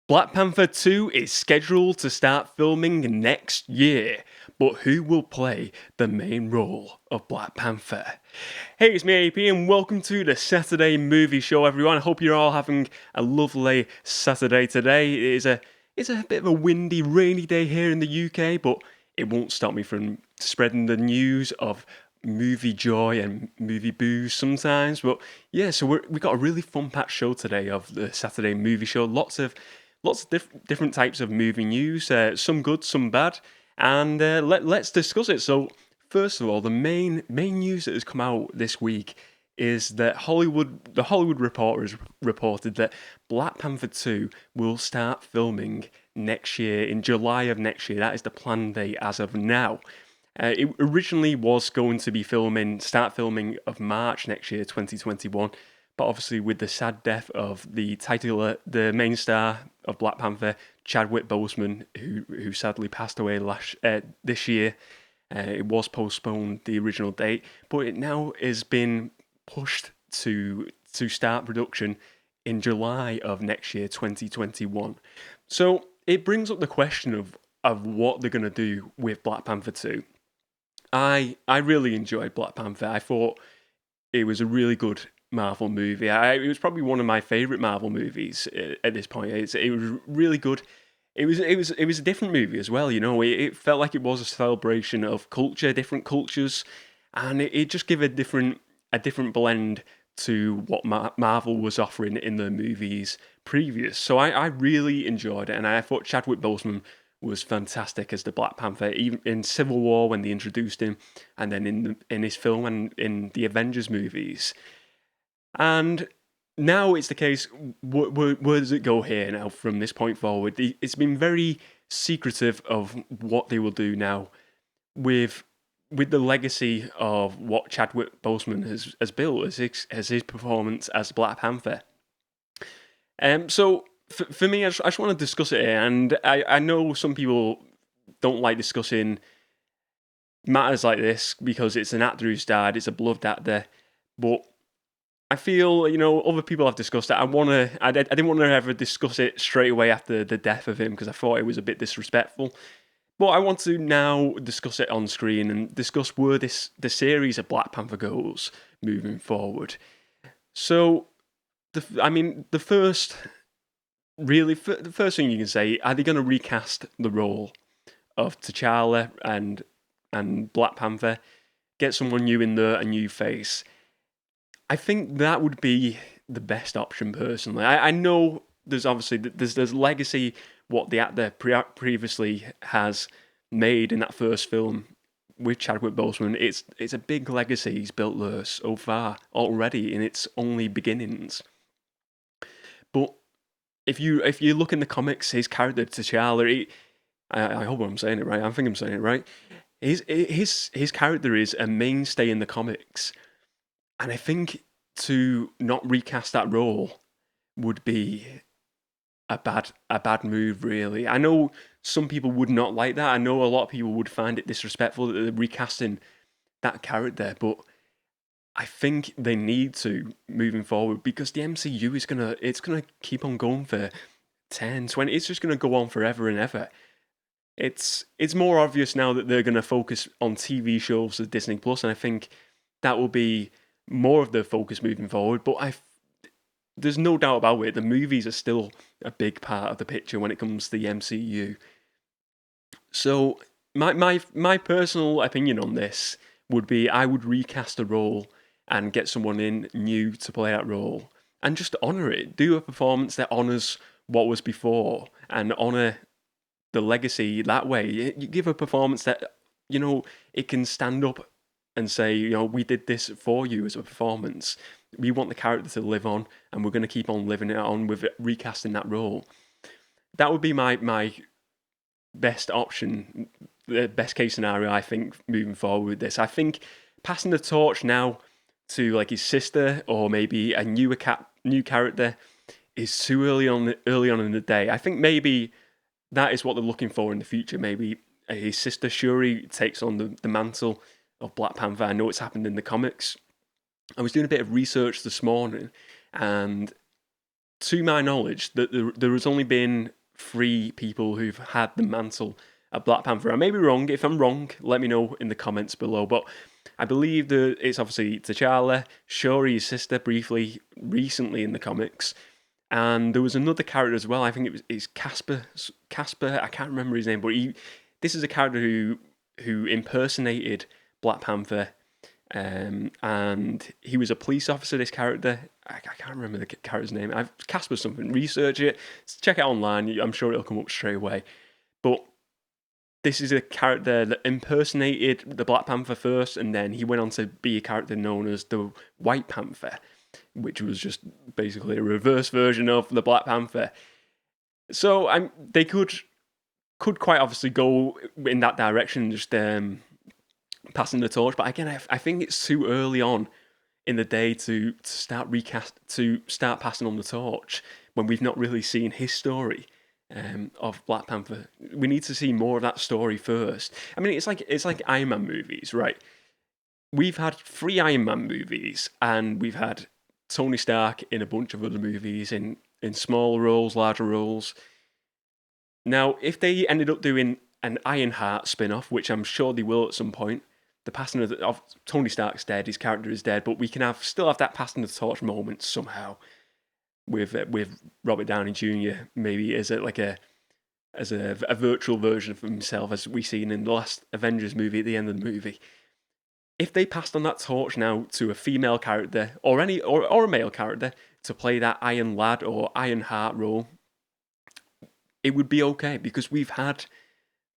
Black Panther 2 is scheduled to start filming next year, but who will play the main role of Black Panther? Hey, it's me, AP, and welcome to the Saturday Movie Show, everyone. I hope you're all having a lovely Saturday today. It's a bit of a windy, rainy day here in the UK, but it won't stop me from spreading the news of movie joy and movie booze sometimes. But yeah, so we got a really fun-packed show today of the Saturday Movie Show. Lots of different types of movie news, some good, some bad, and let's discuss it. So, first of all, the main news that has come out this week is that the Hollywood Reporter has reported that Black Panther 2 will start filming next year, in July of next year. That is the planned date as of now. It originally was going to be start filming of March next year, 2021. But obviously, with the sad death of the main star of Black Panther, Chadwick Boseman, who sadly passed away this year, it was postponed, the original date, but it now has been pushed to start production in July of next year, 2021. So it brings up the question of what they're going to do with Black Panther 2. I really enjoyed Black Panther. I thought it was a really good Marvel movie. It was probably one of my favorite Marvel movies at this point. It was really good. It was a different movie as well. You know, it felt like it was a celebration of culture, different cultures, and it just gave a different blend to what Marvel was offering in the movies previous. So I really enjoyed it, and I thought Chadwick Boseman was fantastic as the Black Panther, even in Civil War when they introduced him, and then in his film and in the Avengers movies. And now it's the case, where does it go here now from this point forward? It's been very secretive of what they will do now with the legacy of what Chadwick Boseman has built as his performance as Black Panther. So for me, I just want to discuss it here, and I know some people don't like discussing matters like this because it's an actor who's died, it's a beloved actor, but I feel, other people have discussed it. I didn't want to ever discuss it straight away after the death of him because I thought it was a bit disrespectful. But I want to now discuss it on screen and discuss where the series of Black Panther goes moving forward. So, the first the first thing you can say, are they going to recast the role of T'Challa and Black Panther, get someone new in there, a new face? I think that would be the best option personally. I know there's obviously there's legacy what the actor previously has made in that first film with Chadwick Boseman. It's a big legacy he's built there so far already in its only beginnings. But if you look in the comics, his character T'Challa, I hope I'm saying it right. I think I'm saying it right. His character is a mainstay in the comics. And I think to not recast that role would be a bad move, really. I know some people would not like that. I know a lot of people would find it disrespectful that they're recasting that character, but I think they need to moving forward because the MCU is gonna keep on going for 10, 20. It's just gonna go on forever and ever. It's more obvious now that they're gonna focus on TV shows at Disney Plus, and I think that will be more of the focus moving forward. But there's no doubt about it. The movies are still a big part of the picture when it comes to the MCU. So my personal opinion on this would be I would recast the role and get someone in new to play that role and just honour it. Do a performance that honours what was before and honour the legacy that way. You give a performance that, it can stand up and say, we did this for you as a performance. We want the character to live on, and we're going to keep on living it on with recasting that role. That would be my best option, the best case scenario, I think, moving forward with this. I think passing the torch now to like his sister or maybe a new character is too early on in the day. I think maybe that is what they're looking for in the future. Maybe his sister Shuri takes on the mantle of Black Panther. I know it's happened in the comics. I was doing a bit of research this morning, and to my knowledge, that there has only been 3 people who've had the mantle of Black Panther. I may be wrong. If I'm wrong, let me know in the comments below. But I believe that it's obviously T'Challa, Shuri, his sister, briefly, recently in the comics. And there was another character as well. I think it's Casper. Casper, I can't remember his name, but this is a character who impersonated Black Panther. And he was a police officer, this character. I can't remember the character's name. Casper something. Research it. Check it online. I'm sure it'll come up straight away. But this is a character that impersonated the Black Panther first, and then he went on to be a character known as the White Panther, which was just basically a reverse version of the Black Panther. So they could quite obviously go in that direction, just passing the torch. But again, I think it's too early on in the day to start passing on the torch when we've not really seen his story of Black Panther. We need to see more of that story first. I mean, it's like Iron Man movies, right? We've had 3 Iron Man movies, and we've had Tony Stark in a bunch of other movies, in small roles, larger roles. Now, if they ended up doing an Ironheart spin-off, which I'm sure they will at some point, the passing of Tony Stark's dead, his character is dead, but we can still have that passing the torch moment somehow with Robert Downey Jr. maybe as a virtual version of himself, as we seen in the last Avengers movie at the end of the movie. If they passed on that torch now to a female character or a male character to play that Iron Lad or Ironheart role, it would be okay, because we've had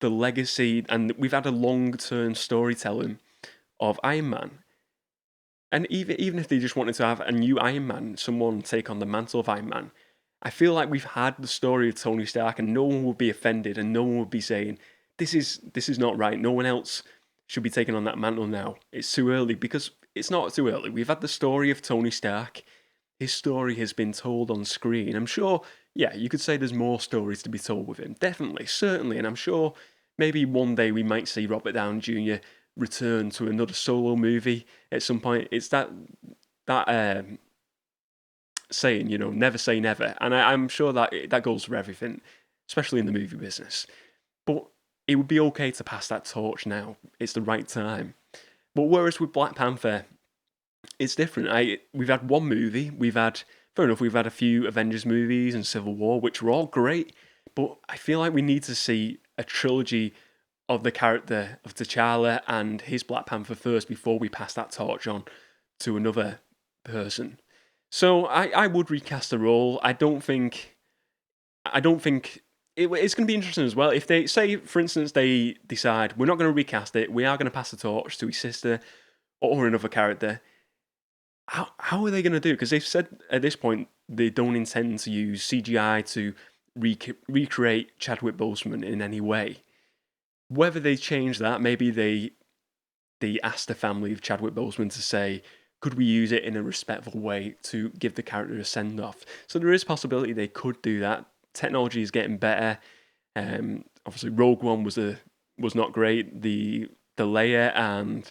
the legacy and we've had a long-term storytelling of Iron Man. And even if they just wanted to have a new Iron Man, someone take on the mantle of Iron Man, I feel like we've had the story of Tony Stark, and no one would be offended, and no one would be saying, this is not right. No one else should be taking on that mantle now. It's too early, because it's not too early. We've had the story of Tony Stark. His story has been told on screen. I'm sure, yeah, you could say there's more stories to be told with him. Definitely, certainly. And I'm sure maybe one day we might see Robert Downey Jr. return to another solo movie at some point. It's that saying, never say never. And I'm sure that goes for everything, especially in the movie business. But it would be okay to pass that torch now. It's the right time. But whereas with Black Panther, it's different. We've had one movie. Fair enough, we've had a few Avengers movies and Civil War, which were all great. But I feel like we need to see a trilogy of the character of T'Challa and his Black Panther first before we pass that torch on to another person. So I would recast the role. I don't think it's going to be interesting as well. If they say, for instance, they decide we're not going to recast it, we are going to pass the torch to his sister or another character. How are they going to do? Because they've said at this point they don't intend to use CGI to recreate Chadwick Boseman in any way. Whether they change that, maybe they asked the family of Chadwick Boseman to say, could we use it in a respectful way to give the character a send-off? So there is a possibility they could do that. Technology is getting better. Obviously, Rogue One was not great. The Leia and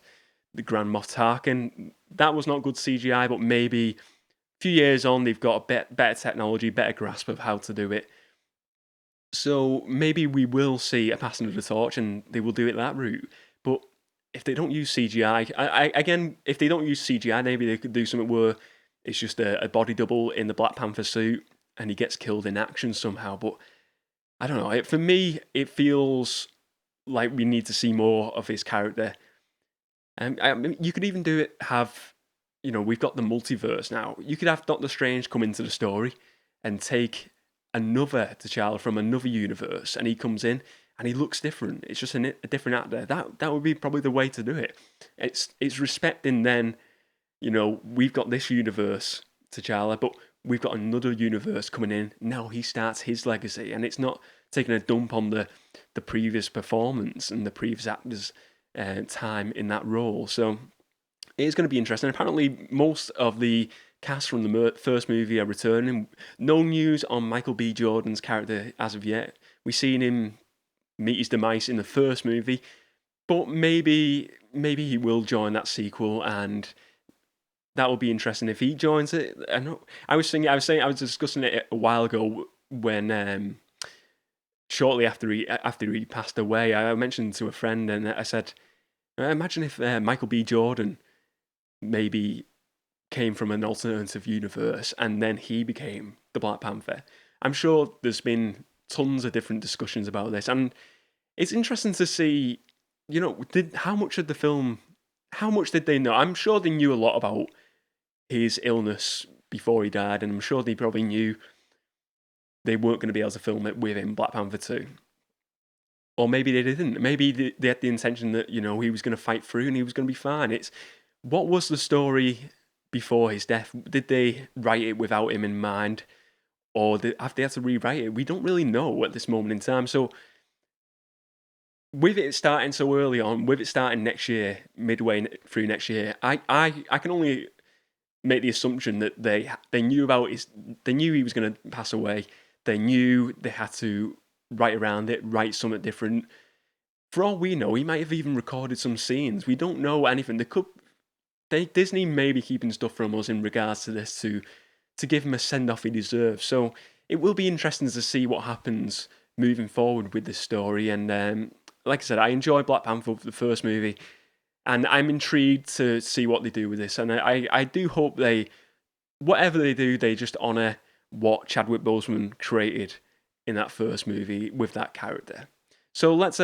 the Grand Moff Tarkin, that was not good CGI, but maybe a few years on, they've got a better technology, better grasp of how to do it. So maybe we will see a passing of the torch and they will do it that route. But if they don't use CGI, if they don't use CGI, maybe they could do something where it's just a body double in the Black Panther suit and he gets killed in action somehow. But I don't know. For me, it feels like we need to see more of his character. And you could even we've got the multiverse now. You could have Doctor Strange come into the story and take another T'Challa from another universe, and he comes in and he looks different. It's just a different actor. That would be probably the way to do it. It's respecting then, we've got this universe T'Challa, but we've got another universe coming in. Now he starts his legacy, and it's not taking a dump on the previous performance and the previous actor's time in that role. So it is going to be interesting. Apparently, most of the cast from the first movie are returning. No news on Michael B. Jordan's character as of yet. We've seen him meet his demise in the first movie, but maybe he will join that sequel and that would be interesting if he joins it. I was discussing it a while ago when shortly after he passed away. I mentioned to a friend, and I said, imagine if Michael B. Jordan maybe came from an alternative universe and then he became the Black Panther. I'm sure there's been tons of different discussions about this, and it's interesting to see, how much did they know? I'm sure they knew a lot about his illness before he died, and I'm sure they probably knew they weren't going to be able to film it with him, Black Panther 2. Or maybe they didn't. Maybe they had the intention that, he was going to fight through and he was going to be fine. What was the story before his death? Did they write it without him in mind? Or have they had to rewrite it? We don't really know at this moment in time. So, with it starting so early on, with it starting next year, midway through next year, I can only make the assumption that they knew they knew he was going to pass away. They knew they had to write around it, write something different. For all we know, he might have even recorded some scenes. We don't know anything. Disney may be keeping stuff from us in regards to this to give him a send-off he deserves. So it will be interesting to see what happens moving forward with this story. And like I said, I enjoy Black Panther, the first movie, and I'm intrigued to see what they do with this. And I do hope whatever they do, they just honour what Chadwick Boseman created in that first movie with that character. So let's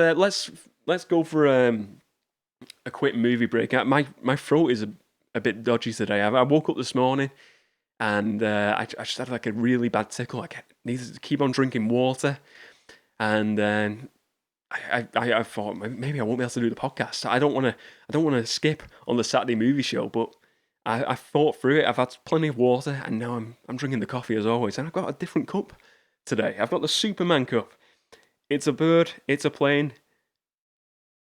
go for a quick movie break. My throat is a bit dodgy today. I woke up this morning and I just had like a really bad tickle. I needed to keep on drinking water, and then I thought maybe I won't be able to do the podcast. I don't want to skip on the Saturday movie show, but I thought through it. I've had plenty of water, and now I'm drinking the coffee as always, and I've got a different cup today. I've got the Superman cup. It's a bird. It's a plane.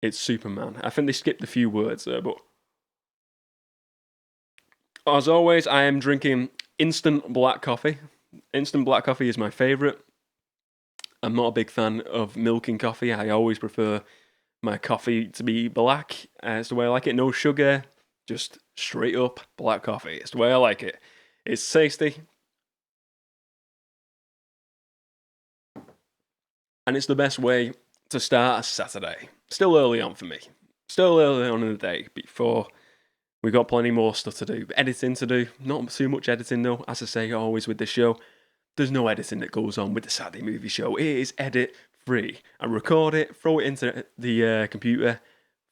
It's Superman. I think they skipped a few words there, but as always, I am drinking instant black coffee. Instant black coffee is my favourite. I'm not a big fan of milk in coffee. I always prefer my coffee to be black. It's the way I like it. No sugar, just straight up black coffee. It's the way I like it. It's tasty. And it's the best way to start a Saturday. Still early on for me. Still early on in the day before we've got plenty more stuff to do. Editing to do. Not too much editing though. As I say always with the show, there's no editing that goes on with the Saturday movie show. It is edit free. I record it, throw it into the computer,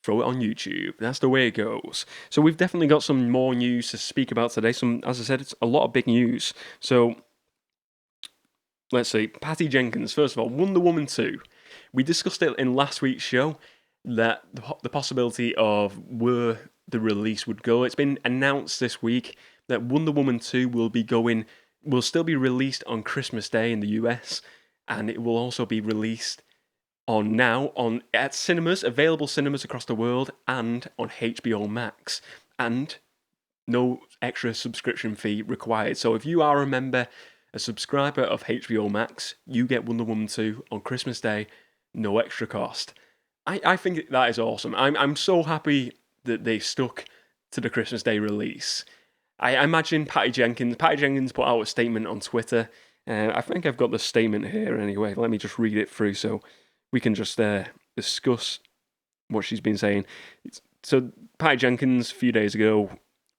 throw it on YouTube. That's the way it goes. So we've definitely got some more news to speak about today. As I said, it's a lot of big news. So let's see. Patty Jenkins, first of all, Wonder Woman 2. We discussed it in last week's show that the possibility of where the release would go. It's been announced this week that Wonder Woman 2 will still be released on Christmas Day in the US, and it will also be released at cinemas, available cinemas across the world, and on HBO Max, and no extra subscription fee required. So if you are a subscriber of HBO Max, you get Wonder Woman 2 on Christmas Day, no extra cost. I think that is awesome. I'm so happy that they stuck to the Christmas Day release. I imagine Patty Jenkins put out a statement on Twitter. I think I've got the statement here anyway. Let me just read it through so we can just discuss what she's been saying. So Patty Jenkins, a few days ago,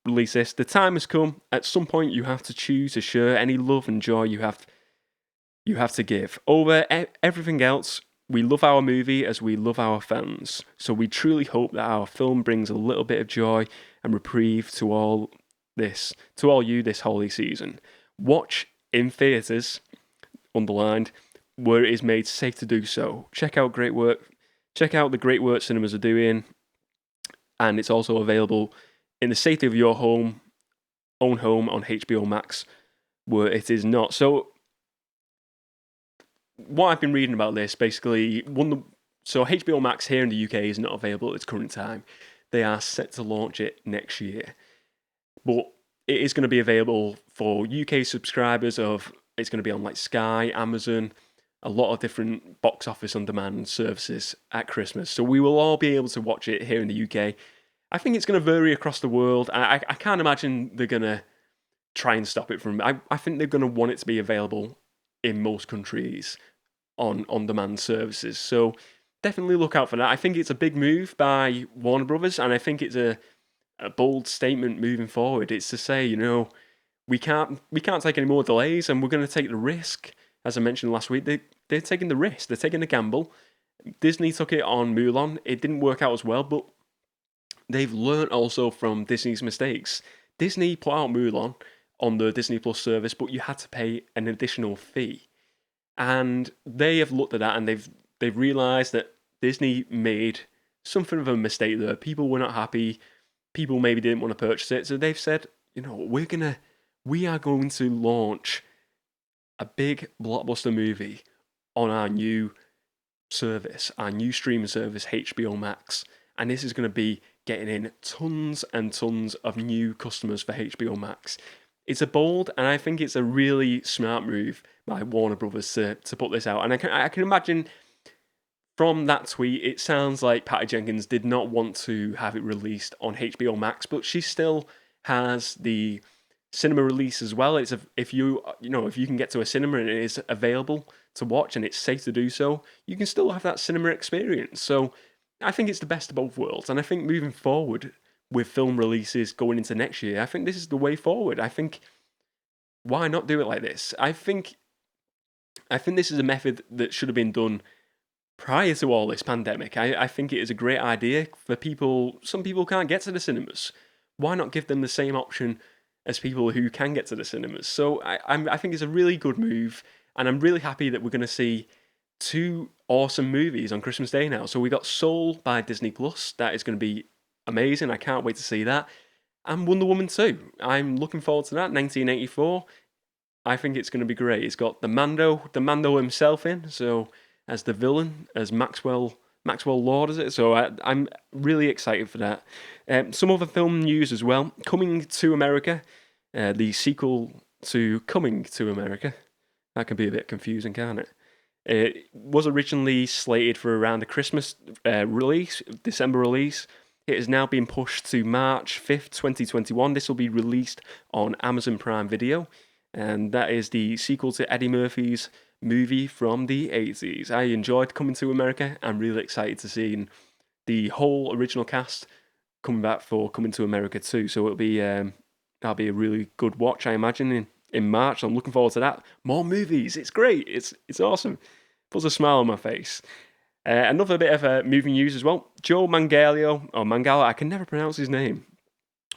released this. The time has come. At some point, you have to choose to share any love and joy you have to give. Over everything else, we love our movie as we love our fans. So we truly hope that our film brings a little bit of joy and reprieve to all you this holiday season. Watch in theatres, underlined, where it is made safe to do so. Check out the great work cinemas are doing, and it's also available in the safety of your own home on HBO Max, where it is not. So what I've been reading about this, basically, so HBO Max here in the UK is not available at its current time. They are set to launch it next year. But it is going to be available for UK subscribers it's going to be on like Sky, Amazon, a lot of different box office on demand services at Christmas. So we will all be able to watch it here in the UK. I think it's going to vary across the world. I can't imagine they're going to try and stop it from. I think they're going to want it to be available in most countries on demand services. So definitely look out for that. I think it's a big move by Warner Brothers, and I think it's a bold statement moving forward. It's to say, we can't take any more delays, and we're going to take the risk. As I mentioned last week, they're taking the risk. They're taking the gamble. Disney took it on Mulan. It didn't work out as well, but they've learned also from Disney's mistakes. Disney put out Mulan on the Disney Plus service, but you had to pay an additional fee. And they have looked at that and they've realised that Disney made something of a mistake there. People were not happy. People maybe didn't want to purchase it. So they've said, we are going to launch a big blockbuster movie on our new service, our new streaming service, HBO Max. And this is going to be getting in tons and tons of new customers for HBO Max. It's a bold, and I think it's a really smart move by Warner Brothers to put this out. And I can imagine from that tweet, it sounds like Patty Jenkins did not want to have it released on HBO Max, but she still has the cinema release as well. It's if you can get to a cinema and it is available to watch and it's safe to do so, you can still have that cinema experience. So I think it's the best of both worlds, and I think moving forward with film releases going into next year, I think this is the way forward. I think, why not do it like this? I think this is a method that should have been done prior to all this pandemic. I think it is a great idea for people. Some people can't get to the cinemas. Why not give them the same option as people who can get to the cinemas? So I think it's a really good move, and I'm really happy that we're going to see 2 awesome movies on Christmas Day now. So we got Soul by Disney Plus. That is going to be amazing. I can't wait to see that. And Wonder Woman 2. I'm looking forward to that. 1984. I think it's going to be great. It's got the Mando himself in, so as the villain, as Maxwell Lord, is it? So I'm really excited for that. Some other film news as well. Coming to America, the sequel to Coming to America. That can be a bit confusing, can't it? It was originally slated for around the Christmas December release. It has now been pushed to March 5th, 2021. This will be released on Amazon Prime Video, and that is the sequel to Eddie Murphy's movie from the 80s. I enjoyed Coming to America. I'm really excited to see the whole original cast coming back for Coming to America too. So it'll be that'll be a really good watch, I imagine, in March. I'm looking forward to that. More movies. It's great. It's awesome. Puts a smile on my face. Another bit of movie news as well. Joe Manganiello, I can never pronounce his name,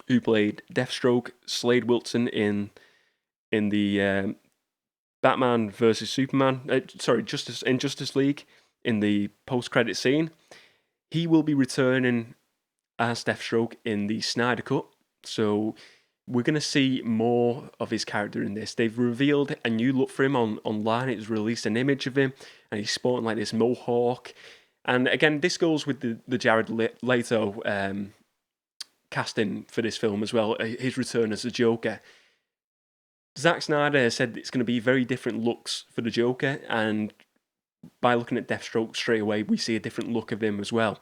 who played Deathstroke, Slade Wilson in the Batman versus Superman, Justice League, in the post-credit scene. He will be returning as Deathstroke in the Snyder Cut. So we're going to see more of his character in this. They've revealed a new look for him online. It was released an image of him, and he's sporting like this mohawk. And again, this goes with the Jared Leto casting for this film as well, his return as the Joker. Zack Snyder said it's going to be very different looks for the Joker, and by looking at Deathstroke straight away, we see a different look of him as well.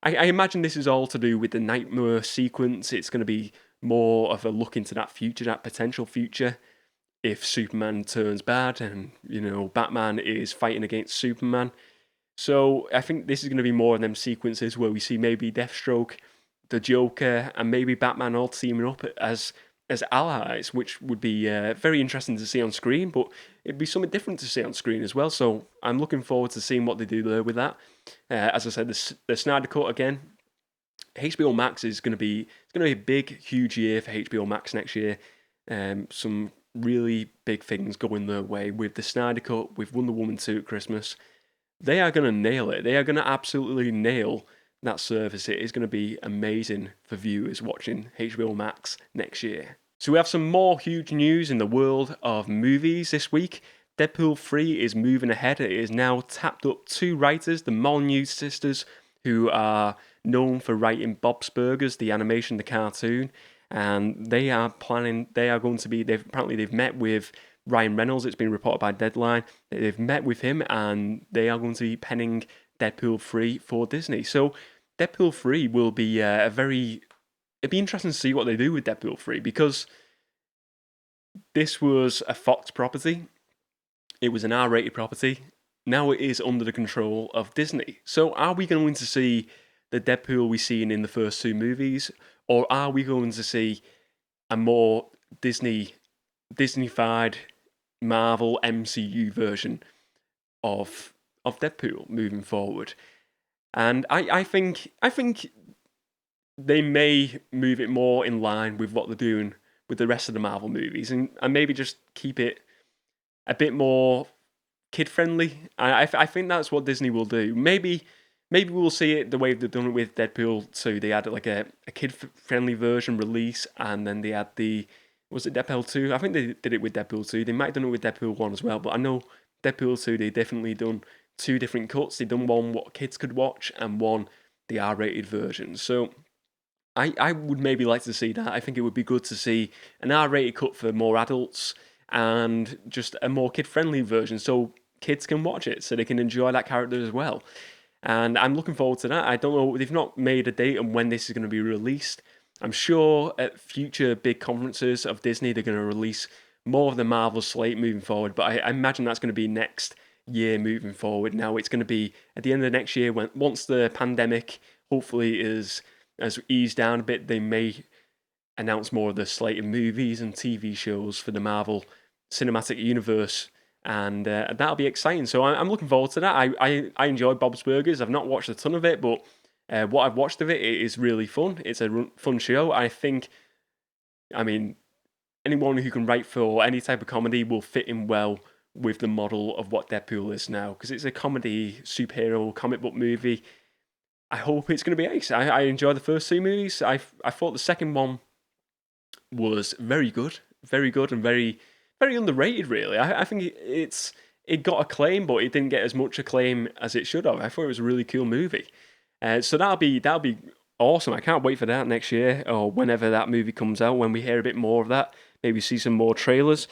I imagine this is all to do with the Nightmare sequence. It's going to be more of a look into that future, that potential future, if Superman turns bad and, Batman is fighting against Superman. So I think this is going to be more of them sequences where we see maybe Deathstroke, the Joker, and maybe Batman all teaming up as allies, which would be very interesting to see on screen, but it'd be something different to see on screen as well. So I'm looking forward to seeing what they do there with that. As I said, the Snyder Cut again. HBO Max is going to be a big, huge year for HBO Max next year. Some really big things going their way with the Snyder Cut, with Wonder Woman 2 at Christmas. They are going to nail it. They are going to absolutely nail that service. It is going to be amazing for viewers watching HBO Max next year. So we have some more huge news in the world of movies this week. Deadpool 3 is moving ahead. It is now tapped up 2 writers, the Molyneux sisters, who are known for writing Bob's Burgers, the animation, the cartoon, and they've met with Ryan Reynolds. It's been reported by Deadline. They've met with him, and they are going to be penning Deadpool 3 for Disney. So Deadpool 3 will be it'd be interesting to see what they do with Deadpool 3 because this was a Fox property. It was an R-rated property. Now it is under the control of Disney. So are we going to see the Deadpool we've seen in the first two movies, or are we going to see a more Disney-fied Marvel MCU version of Deadpool moving forward? And I think they may move it more in line with what they're doing with the rest of the Marvel movies, and maybe just keep it a bit more kid friendly. I think that's what Disney will do. Maybe we'll see it the way they've done it with Deadpool 2. They had like a kid friendly version release, and then they had was it Deadpool 2? I think they did it with Deadpool 2. They might have done it with Deadpool 1 as well, but I know Deadpool 2 they definitely done two different cuts. They done one what kids could watch and one the R-rated version. So I would maybe like to see that. I think it would be good to see an R-rated cut for more adults and just a more kid-friendly version so kids can watch it, so they can enjoy that character as well. And I'm looking forward to that. I don't know, they've not made a date on when this is going to be released. I'm sure at future big conferences of Disney, they're going to release more of the Marvel slate moving forward, but I imagine that's going to be next year moving forward. Now it's going to be at the end of next year once the pandemic hopefully has eased down a bit, they may announce more of the slate of movies and TV shows for the Marvel Cinematic Universe, and that'll be exciting. So I'm looking forward to that. I enjoy Bob's Burgers. I've not watched a ton of it, but what I've watched of it is really fun. It's a fun show. I mean, anyone who can write for any type of comedy will fit in well with the model of what Deadpool is now, because it's a comedy superhero comic book movie. I hope it's going to be ace. I enjoyed the first two movies. I thought the second one was very good, and very underrated. Really, I think it got acclaim, but it didn't get as much acclaim as it should have. I thought it was a really cool movie. So that'll be awesome. I can't wait for that next year or whenever that movie comes out. When we hear a bit more of that, maybe see some more trailers.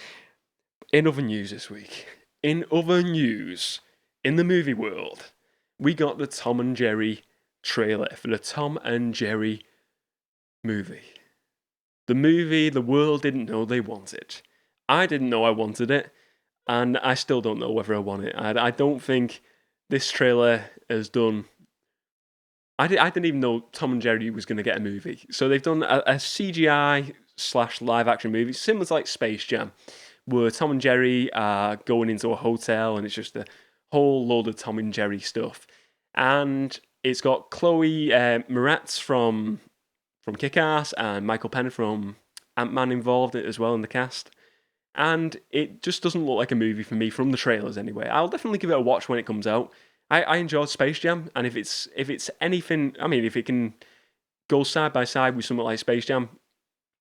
In other news this week, in the movie world, we got the Tom and Jerry trailer for the Tom and Jerry movie. The movie the world didn't know they wanted. I didn't know I wanted it, and I still don't know whether I want it. I don't think this trailer has done... I didn't even know Tom and Jerry was going to get a movie. So they've done a CGI/live action movie, similar to like Space Jam, where Tom and Jerry are going into a hotel and it's just a whole load of Tom and Jerry stuff. And it's got Chloe Moretz from Kick-Ass and Michael Pena from Ant-Man involved as well in the cast. And it just doesn't look like a movie for me from the trailers anyway. I'll definitely give it a watch when it comes out. I enjoyed Space Jam, and if it's anything, I mean, if it can go side by side with something like Space Jam,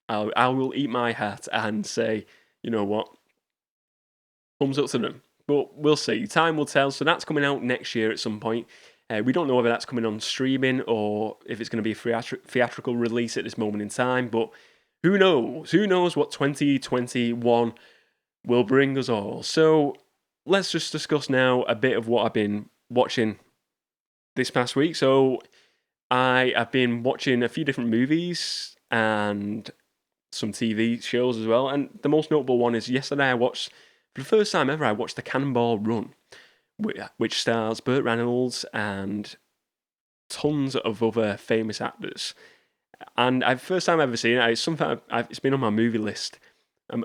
I will eat my hat and say, you know what, thumbs up to them. But we'll see. Time will tell. So that's coming out next year at some point. We don't know whether that's coming on streaming or if it's going to be a theatrical release at this moment in time. But who knows? Who knows what 2021 will bring us all. So let's just discuss now a bit of what I've been watching this past week. So I have been watching a few different movies and some TV shows as well. And the most notable one is yesterday for the first time ever, I watched The Cannonball Run, which stars Burt Reynolds and tons of other famous actors. And first time I've ever seen it. It's something it's been on my movie list.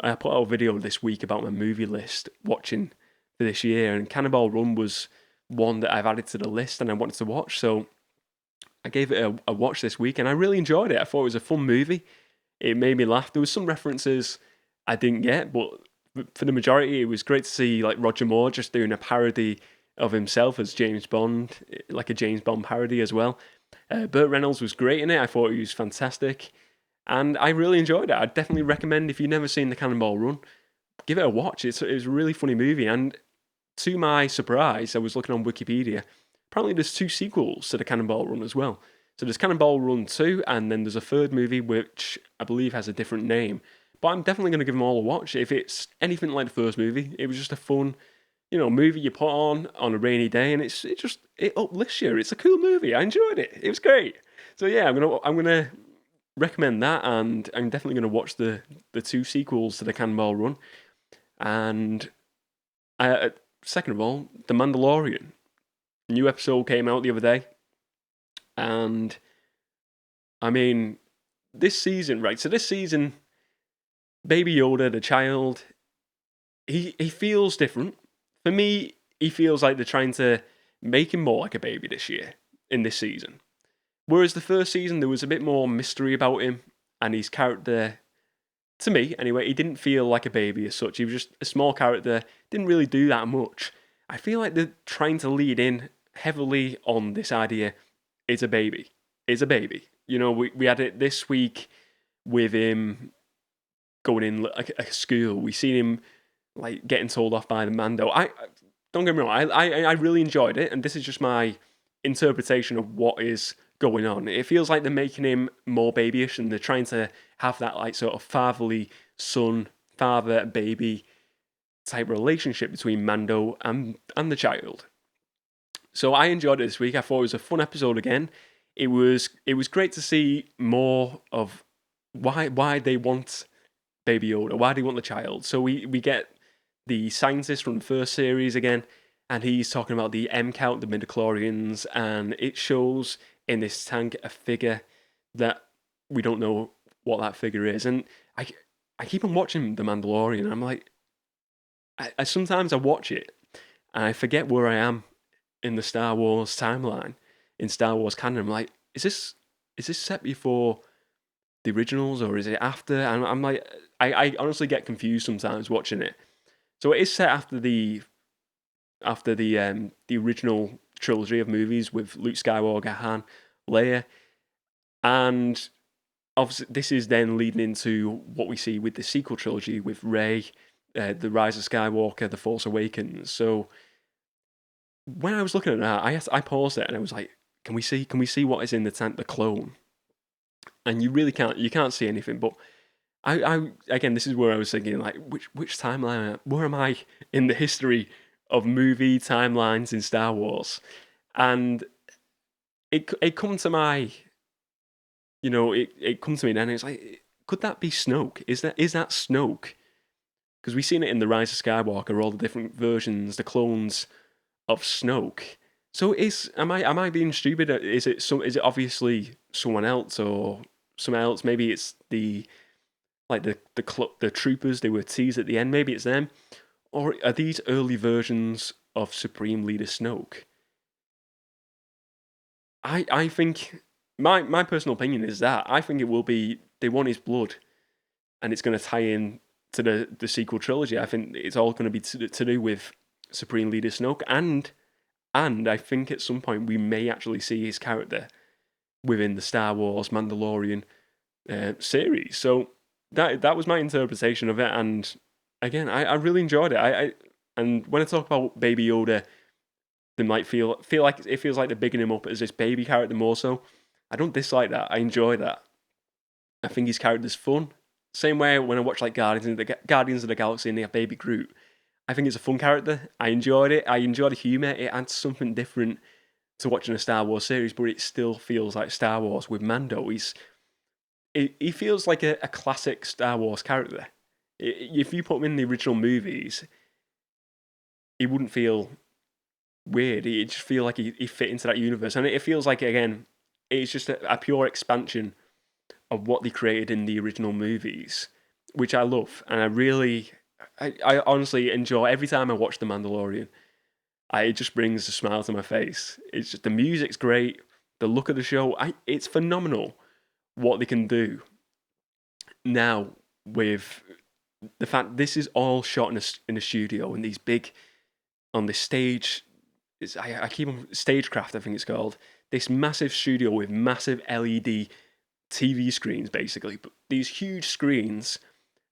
I put out a video this week about my movie list watching for this year, and Cannonball Run was one that I've added to the list and I wanted to watch. So I gave it a watch this week, and I really enjoyed it. I thought it was a fun movie. It made me laugh. There was some references I didn't get, but for the majority, it was great to see like Roger Moore just doing a parody of himself as James Bond, like a James Bond parody as well. Burt Reynolds was great in it. I thought he was fantastic, and I really enjoyed it. I'd definitely recommend, if you've never seen The Cannonball Run, give it a watch. It was a really funny movie, and to my surprise, I was looking on Wikipedia. Apparently, there's 2 sequels to The Cannonball Run as well. So there's Cannonball Run 2, and then there's a third movie which I believe has a different name. But I'm definitely going to give them all a watch. If it's anything like the first movie, it was just a fun movie you put on a rainy day, and it uplifts you. It's a cool movie. I enjoyed it. It was great. So yeah, I'm gonna recommend that, and I'm definitely gonna watch the two sequels to the Cannonball Run. And second of all, The Mandalorian. New episode came out the other day, and I mean, this season, right? So this season, Baby Yoda, the child, he feels different. For me, he feels like they're trying to make him more like a baby this year in this season. Whereas the first season, there was a bit more mystery about him and his character. To me, anyway, he didn't feel like a baby as such. He was just a small character, didn't really do that much. I feel like they're trying to lead in heavily on this idea. It's a baby. It's a baby. We had it this week with him going in like a school. We seen him like getting told off by the Mando. I don't get me wrong. I really enjoyed it, and this is just my interpretation of what is going on. It feels like they're making him more babyish, and they're trying to have that like sort of fatherly son, father baby type relationship between Mando and the child. So I enjoyed it this week. I thought it was a fun episode again. It was great to see more of why they want Baby Yoda, why do they want the child. So we get the scientist from the first series again, and he's talking about the M count, the midichlorians, and it shows in this tank a figure that we don't know what that figure is. And I keep on watching The Mandalorian, and I'm like, I sometimes I watch it and I forget where I am in the Star Wars timeline, in Star Wars canon. I'm like, is this set before the originals or is it after? And I'm like, I honestly get confused sometimes watching it. So it is set after the original trilogy of movies with Luke Skywalker, Han, Leia, and obviously this is then leading into what we see with the sequel trilogy with Rey, the Rise of Skywalker, the Force Awakens. So when I was looking at that, I paused it and I was like, can we see what is in the tank, the clone? And you really can't see anything. But I again, this is where I was thinking, like, which timeline? Where am I in the history of movie timelines in Star Wars? And it come to my, it comes to me then. It's like, could that be Snoke? Is that Snoke? Because we've seen it in the Rise of Skywalker, all the different versions, the clones of Snoke. So am I being stupid? Is it obviously someone else or someone else? Maybe it's the troopers they were teased at the end. Maybe it's them, or are these early versions of Supreme Leader Snoke? I think my personal opinion is that I think it will be they want his blood, and it's going to tie in to the sequel trilogy. I think it's all going to be to do with Supreme Leader Snoke, and I think at some point we may actually see his character within the Star Wars Mandalorian series. So that was my interpretation of it, and again, I really enjoyed it. And when I talk about Baby Yoda, they might feel like it feels like they're bigging him up as this baby character more so. I don't dislike that. I enjoy that. I think his character's fun. Same way when I watch like Guardians of the Galaxy and they have Baby Groot. I think it's a fun character. I enjoyed it. I enjoyed the humour. It adds something different to watching a Star Wars series, but it still feels like Star Wars with Mando. He feels like a classic Star Wars character. If you put him in the original movies, he wouldn't feel weird. He'd just feel like he fit into that universe. And it feels like, again, it's just a pure expansion of what they created in the original movies, which I love. And I honestly enjoy every time I watch The Mandalorian. It just brings a smile to my face. It's just the music's great. The look of the show, it's phenomenal what they can do now with the fact this is all shot in a studio in these big on this stage. I keep on stagecraft, I think it's called. This massive studio with massive LED TV screens, basically, but these huge screens,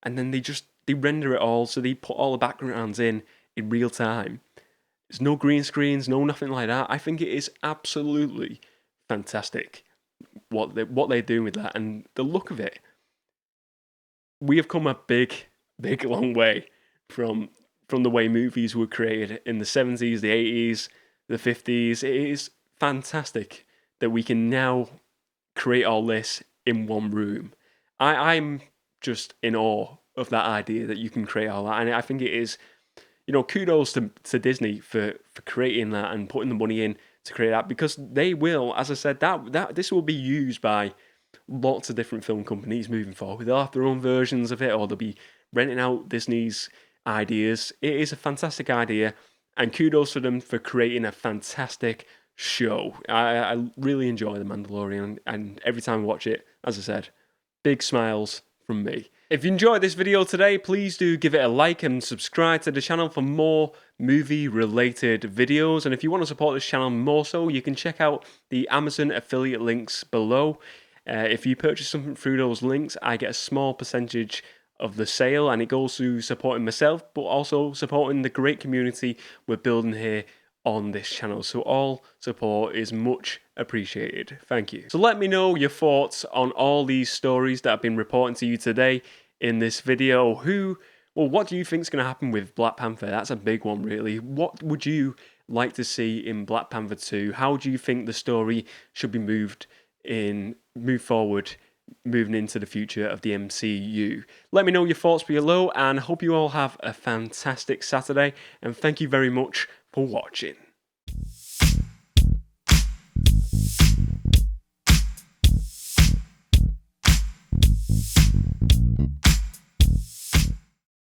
and then they render it all, so they put all the backgrounds in real time. There's no green screens, no nothing like that. I think it is absolutely fantastic what they're doing with that and the look of it. We have come a big long way from from the way movies were created in the 70s, the 80s, the 50s. It is fantastic that we can now create all this in one room. I'm just in awe of that idea that you can create all that. And I think it is, kudos to Disney for creating that and putting the money in to create that, because they will, as I said, that this will be used by lots of different film companies moving forward. They'll have their own versions of it, or they'll be renting out Disney's ideas. It is a fantastic idea, and kudos to them for creating a fantastic show. I really enjoy The Mandalorian, and every time I watch it, as I said, big smiles from me. If you enjoyed this video today, please do give it a like and subscribe to the channel for more movie-related videos. And if you want to support this channel more so, you can check out the Amazon affiliate links below. If you purchase something through those links, I get a small percentage of the sale, and it goes to supporting myself, but also supporting the great community we're building here on this channel. So all support is much appreciated. Thank you. So let me know your thoughts on all these stories that I've been reporting to you today in this video. What do you think is going to happen with Black Panther? That's a big one, really. What would you like to see in Black Panther 2? How do you think the story should be moved forward, moving into the future of the MCU? Let me know your thoughts below, and hope you all have a fantastic Saturday, and thank you very much for watching.